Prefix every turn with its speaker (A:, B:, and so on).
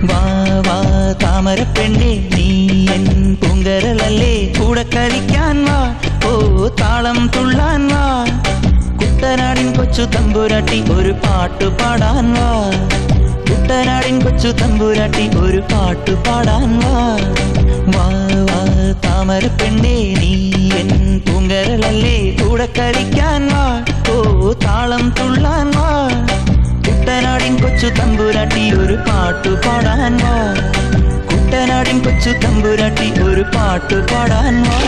A: വാ വാ താമരപ്പെണ്ണേ നീ എൻ പൂങ്കരളല്ലേ കൂടെ കളിക്കാൻ വാ ഓ താളം തുള്ളാൻ വാ കുട്ടനാടിൻ കൊച്ചു തമ്പുരാട്ടി ഒരു പാട്ടു പാടാൻ വാ കുട്ടനാടിൻ കൊച്ചു തമ്പുരാട്ടി ഒരു പാട്ടു പാടാൻ വാ വാ വാ താമരപ്പെണ്ണേ നീ എൻ പൂങ്കരളല്ലേ കൂടെ കളിക്കാൻ വാ ഓ താളം തുള്ളാൻ വാ കുട്ടനാടിൻ കൊച്ചു തമ്പുരാട്ടി ഒരു പാട്ടു പാടാൻ വാ കുട്ടനാടിൻ കൊച്ചു തമ്പുരാട്ടി ഒരു പാട്ടു പാടാൻ വാ